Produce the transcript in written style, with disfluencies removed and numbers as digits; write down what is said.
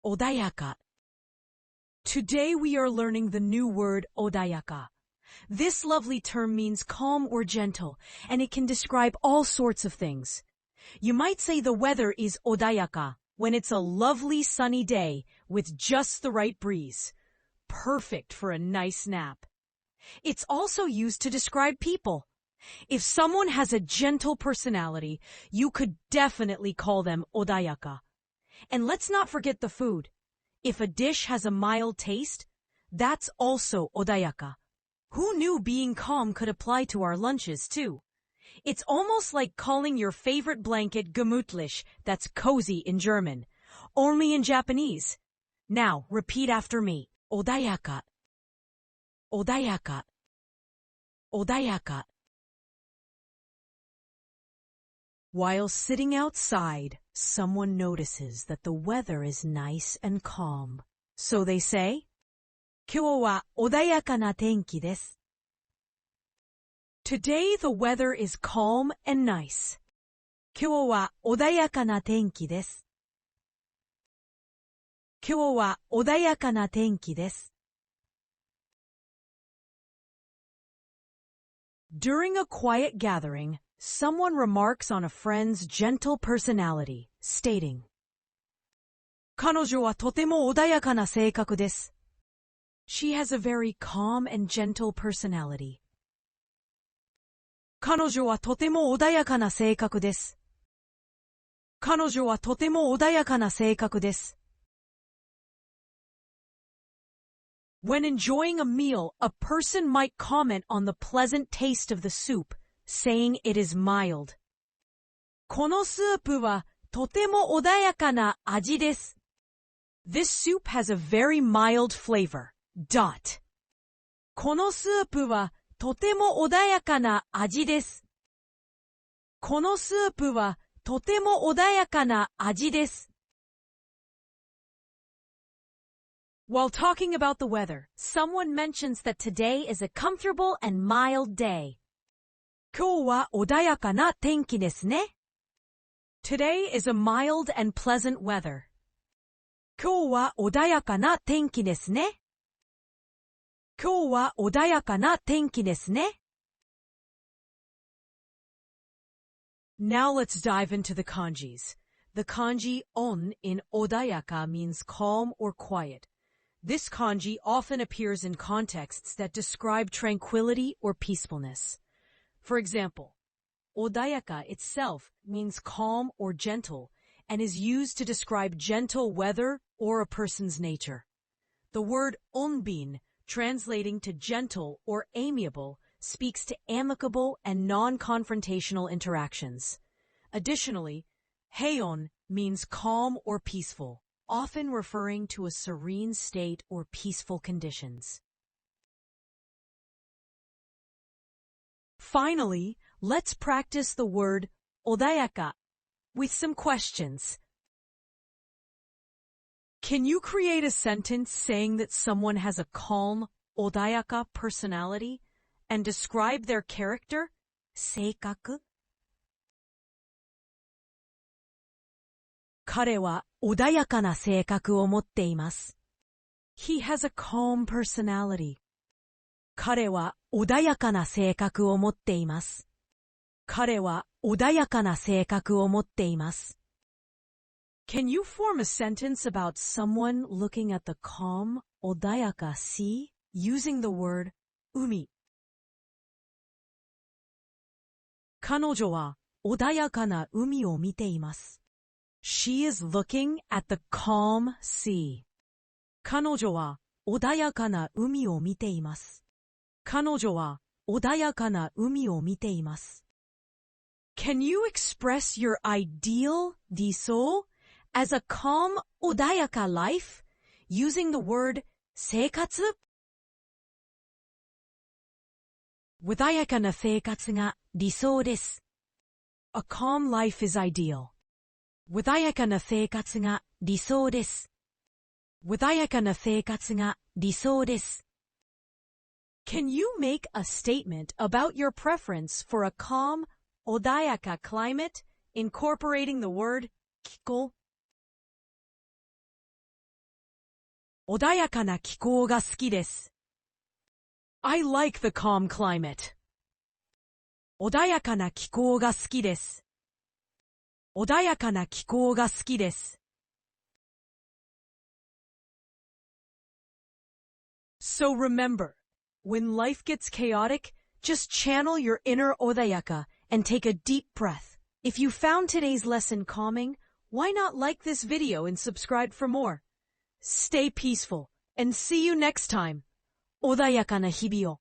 おだやか. Today we are learning the new word おだやか. This lovely term means calm or gentle, and it can describe all sorts of things. You might say the weather is おだやかwhen it's a lovely sunny day with just the right breeze. Perfect for a nice nap. It's also used to describe people. If someone has a gentle personality, you could definitely call them おだやか. And let's not forget the food. If a dish has a mild taste, that's also おだやか. Who knew being calm could apply to our lunches too? It's almost like calling your favorite blanket gemütlich, that's cozy in German, only in Japanese. Now, repeat after me. おだやか. おだやか. おだやか. While sitting outside, someone notices that the weather is nice and calm. So they say, 今日は穏やかな天気です. Today the weather is calm and nice. 今日は穏やかな天気です. 今日は穏やかな天気です. During a quiet gathering, someone remarks on a friend's gentle personality, stating, 彼女はとても穏やかな性格です. She has a very calm and gentle personality. 彼女はとても穏やかな性格です. 彼女はとても穏やかな性格です. When enjoying a meal, a person might comment on the pleasant taste of the soup, saying it is mild. このスープはとても穏やかな味です. This soup has a very mild flavor. Dot. このスープはとても穏やかな味です. このスープはとても穏やかな味です. While talking about the weather, someone mentions that today is a comfortable and mild day. 今日は穏やかな天気ですね. Today is a mild and pleasant weather. 今日は穏やかな天気ですね. 今日は穏やかな天気ですね. Now let's dive into the kanjis. The kanji on in 穏やか means calm or quiet. This kanji often appears in contexts that describe tranquility or peacefulness. For example, 穏やか itself means calm or gentle and is used to describe gentle weather or a person's nature. The word onbin, translating to gentle or amiable, speaks to amicable and non-confrontational interactions. Additionally, heion means calm or peaceful, often referring to a serene state or peaceful conditions. Finally, let's practice the word 穏やか with some questions. Can you create a sentence saying that someone has a calm, 穏やか personality and describe their character, 性格? 彼は穏やかな性格を持っています. He has a calm personality. 彼は穏やかな性格を持っています. 彼は穏やかな性格を持っています. Can you form a sentence about someone looking at the calm, 穏やか sea using the word 海? 彼女は穏やかな海を見ています. She is looking at the calm sea. 彼女は穏やかな海を見ています. 彼女は穏やかな海を見ています. Can you express your ideal, 理想, as a calm, 穏やか life using the word 生活? 穏やかな生活が理想です. A calm life is ideal. 穏やかな生活が理想です. 穏やかな生活が理想です. Can you make a statement about your preference for a calm, 穏やか climate, incorporating the word 気候?穏やかな気候が好きです。I like the calm climate. 穏やかな気候が好きです。穏やかな気候が好きです。So remember, when life gets chaotic, just channel your inner odayaka and take a deep breath. If you found today's lesson calming, why not like this video and subscribe for more? Stay peaceful and see you next time. 穏やかな日々を。